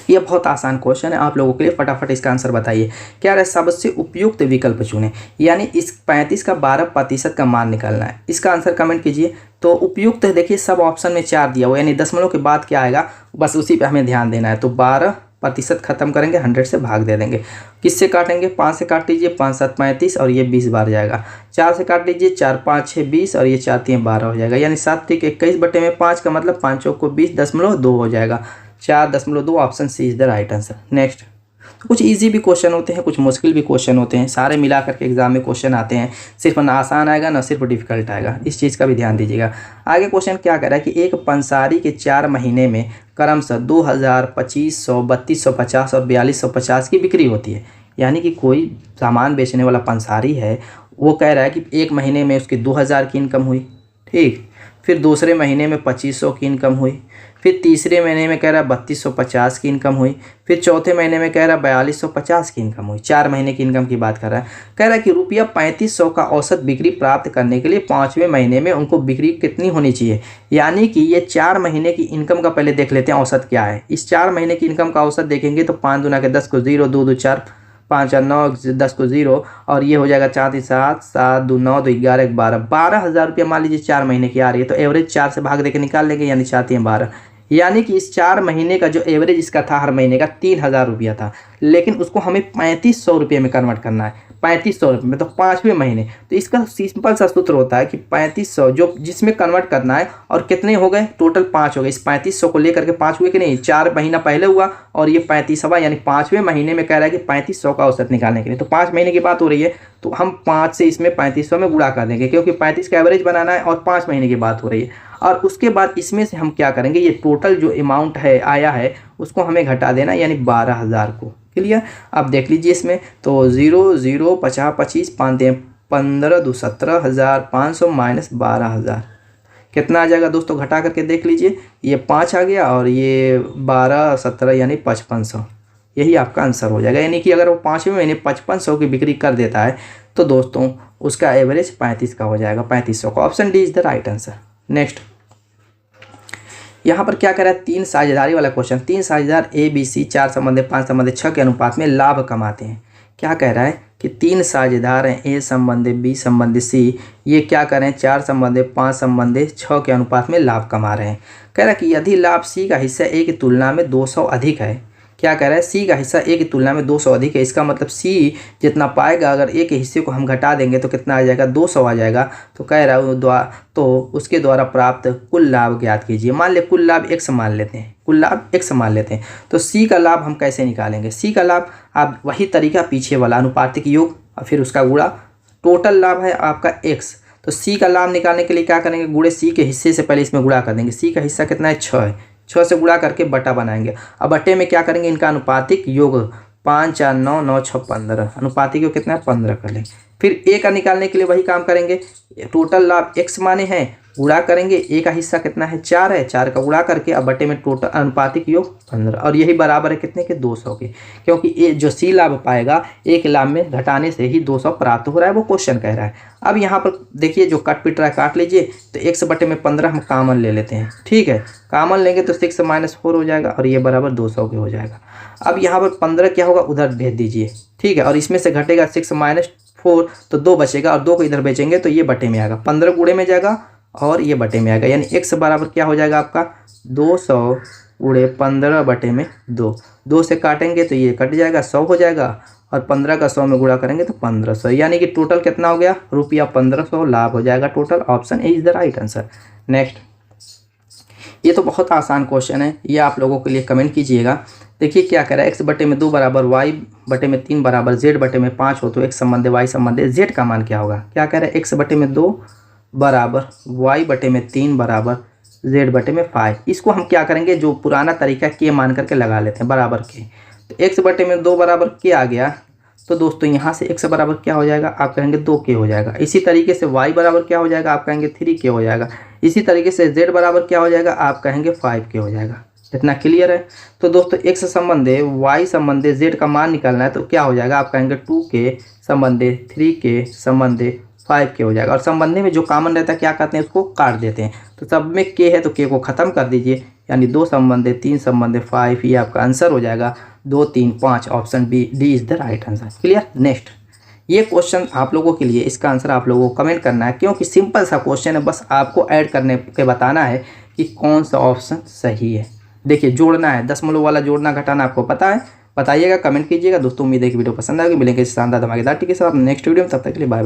ये बहुत आसान क्वेश्चन है आप लोगों के लिए, फटाफट इसका आंसर बताइए। क्या है, सबसे उपयुक्त विकल्प चुनें, यानी इस 35 का 12% का मान निकालना है। इसका आंसर कमेंट कीजिए। तो उपयुक्त है, देखिए सब ऑप्शन में 4 दिया हुआ, यानी दशमलव के बाद क्या आएगा बस उसी पे हमें ध्यान देना है। तो 12% खत्म करेंगे, 100 से भाग दे देंगे। किससे काटेंगे, 5 से काट लीजिए, 5 7 35 और ये 20 बार जाएगा। 4 से काट लीजिए, 4 5 6 20 और ये 4 3 12 हो जाएगा। यानी 7 3 21/5 का मतलब 5 चौक को 20.2 हो जाएगा। 4.2। Option C is the right answer. Next. तो कुछ इजी भी क्वेश्चन होते हैं, कुछ मुश्किल भी क्वेश्चन होते हैं, सारे मिला करके एग्जाम में क्वेश्चन आते हैं। सिर्फ ना आसान आएगा ना सिर्फ डिफिकल्ट आएगा, इस चीज़ का भी ध्यान दीजिएगा। आगे क्वेश्चन क्या कह रहा है कि एक पंसारी के 4 महीने में क्रमशः 2000, 2500, 3250 और 4250 की बिक्री होती है। यानी कि कोई सामान बेचने वाला पंसारी है, वो कह रहा है कि एक महीने में उसकी 2000 की इनकम हुई, ठीक, फिर दूसरे महीने में 2500 की इनकम हुई, फिर तीसरे महीने में कह रहा है 3250 की इनकम हुई, फिर चौथे महीने में कह रहा है 4250 की इनकम हुई। 4 महीने की इनकम की बात कर रहा है। कह रहा है कि रुपया 3500 का औसत बिक्री प्राप्त करने के लिए 5वें महीने में उनको बिक्री कितनी होनी चाहिए। यानी कि ये 4 महीने की इनकम का पहले देख लेते हैं औसत क्या है। इस 4 महीने की इनकम का औसत देखेंगे तो 5 दूना के 10 को 0, 2 2 4, 5 और 9, 10 को 0 और ये हो जाएगा 4 3 7, 7 2 9, 2 11 1 12, 12,000 रुपया मान लीजिए 4 महीने की आ रही है। तो एवरेज 4 से भाग देके निकाल लेंगे, यानी 4 3 12, यानी कि इस 4 महीने का जो एवरेज इसका था हर महीने का 3,000 रुपया था, लेकिन उसको हमें 3500 रुपये में कन्वर्ट करना है। 3500 रुपये में तो 5वें महीने। तो इसका सिंपल सा सूत्र होता है कि 3500 जो जिसमें कन्वर्ट करना है, और कितने हो गए टोटल 5 हो गए। इस 3500 को लेकर के 5 हुए कि नहीं, 4 महीना पहले हुआ और ये 35वां, यानी 5वें महीने में कह रहा है कि 3500 का औसत निकालने के लिए। तो 5 महीने की बात हो रही है, तो हम 5 से इसमें 3500 में गुणा कर देंगे, क्योंकि 35 का एवरेज बनाना है और 5 महीने की बात हो रही है। और उसके बाद इसमें से हम क्या करेंगे, ये टोटल जो अमाउंट है आया है उसको हमें घटा देना, यानी 12,000 को। क्लियर। अब देख लीजिए इसमें तो 0 0 50 25 5 15 2 17,500 माइनस 12,000 कितना आ जाएगा दोस्तों, घटा करके देख लीजिए। ये 5 आ गया और ये 12 17 यानी 5500, यही आपका आंसर हो जाएगा। यानी कि अगर वो 5वें महीने 5500 की बिक्री कर देता है तो दोस्तों उसका एवरेज 35 का हो जाएगा, 3500 का। Option D is the right answer. Next, यहाँ पर क्या कह रहा है, 3 साझेदारी वाला क्वेश्चन। 3 साझेदार ए बी सी 4 संबंधित 5 संबंधित 6 के अनुपात में लाभ कमाते हैं। क्या कह रहा है कि 3 साझेदार हैं, ए संबंधित बी संबंधित सी, ये क्या कर रहे हैं, 4 संबंधित 5 संबंधित 6 के अनुपात में लाभ कमा रहे हैं। कह रहा है कि यदि लाभ सी का हिस्सा ए की तुलना में 200 अधिक है। क्या कह रहा है, सी का हिस्सा ए की तुलना में 200 अधिक है, इसका मतलब सी जितना पाएगा अगर ए के हिस्से को हम घटा देंगे तो कितना आ जाएगा, 200 आ जाएगा। तो कह रहा है तो उसके द्वारा प्राप्त कुल लाभ ज्ञात कीजिए। मान ले कुल लाभ x मान लेते हैं, कुल लाभ x मान लेते हैं। तो सी का लाभ हम कैसे निकालेंगे, सी का लाभ आप वही तरीका पीछे वाला, अनुपातिक योग और फिर उसका गुणा। टोटल लाभ है आपका x, तो सी का लाभ निकालने के लिए क्या करेंगे, गुणे सी के हिस्से से पहले इसमें गुणा कर देंगे। सी का हिस्सा कितना है, 6 है, 6 से गुणा करके बटा बनाएंगे। अब बटे में क्या करेंगे, इनका अनुपातिक योग 5 4 9 9 6 15, अनुपातिक योग कितना है 15 कर लेंगे। फिर ए का निकालने के लिए वही काम करेंगे, टोटल लाभ x माने हैं, गुणा करेंगे, ए का हिस्सा कितना है 4 है, 4 का गुणा करके अब बटे में टोटल अनुपातिक योग 15, और यही बराबर है कितने के, 200 के। क्योंकि ए जो सी लाभ पाएगा एक लाभ में घटाने से ही 200 प्राप्त हो रहा है, वो क्वेश्चन कह रहा है। अब यहाँ पर देखिए जो कट पिट रहा है काट लीजिए। तो x बटे में 15 हम कामन ले लेते हैं, ठीक है, कामन लेंगे तो 6 माइनस 4 हो जाएगा और ये बराबर 200 के हो जाएगा। अब यहाँ पर 15 क्या होगा, उधर भेज दीजिए, ठीक है, और इसमें से घटेगा 6 माइनस 4 तो 2 बचेगा, और 2 को इधर बेचेंगे तो ये बटे में आएगा, 15 गुणे में जाएगा और ये बटे में आएगा। यानी x बराबर क्या हो जाएगा आपका, 200 गुणे 15 बटे में 2, 2 से काटेंगे तो ये कट जाएगा, 100 हो जाएगा, और 15 का 100 में गुणा करेंगे तो 1500, यानी कि टोटल कितना हो गया, रुपया 1500 लाभ हो जाएगा total. Option A is the right answer. Next, ये तो बहुत आसान क्वेश्चन है, ये आप लोगों के लिए कमेंट कीजिएगा। देखिए क्या कह रहा है, x बटे में 2 बराबर y बटे में 3 बराबर z बटे में 5 हो तो x संबंधित y संबंधित z का मान क्या होगा। क्या कह रहा है, x बटे में 2 बराबर y बटे में 3 बराबर z बटे में 5। इसको हम क्या करेंगे, जो पुराना तरीका के मान करके लगा लेते हैं, बराबर के। तो x बटे में 2 बराबर के आ गया, तो दोस्तों यहाँ से x बराबर क्या हो जाएगा, आप कहेंगे 2k हो जाएगा। इसी तरीके से y बराबर क्या हो जाएगा, आप कहेंगे 3k हो जाएगा। इसी तरीके से z बराबर क्या हो जाएगा, आप कहेंगे 5k हो जाएगा। इतना क्लियर है। तो दोस्तों x संबंधे y संबंधे z का मान निकालना है, तो क्या हो जाएगा, आप कहेंगे 2k संबंधे 3k संबंधे 5k हो जाएगा। और संबंधी में जो कॉमन रहता है क्या करते हैं, उसको काट देते हैं। तो सब में k है तो k को ख़त्म कर दीजिए, यानी 2 संबंधे 3 संबंधे 5, ये आपका आंसर हो जाएगा 2 3 5। Option B D is the right answer. Clear. Next, ये क्वेश्चन आप लोगों के लिए, इसका आंसर आप लोगों को कमेंट करना है, क्योंकि सिंपल सा क्वेश्चन है, बस आपको ऐड करने के बताना है कि कौन सा ऑप्शन सही है। देखिए जोड़ना है, दशमलव वाला जोड़ना घटाना आपको पता है, बताइएगा, कमेंट कीजिएगा। दोस्तों उम्मीद है कि वीडियो पसंद आएगी। मिलेंगे शानदार धमाकेदार टिके साथ नेक्स्ट वीडियो में, तब तक के लिए बाय।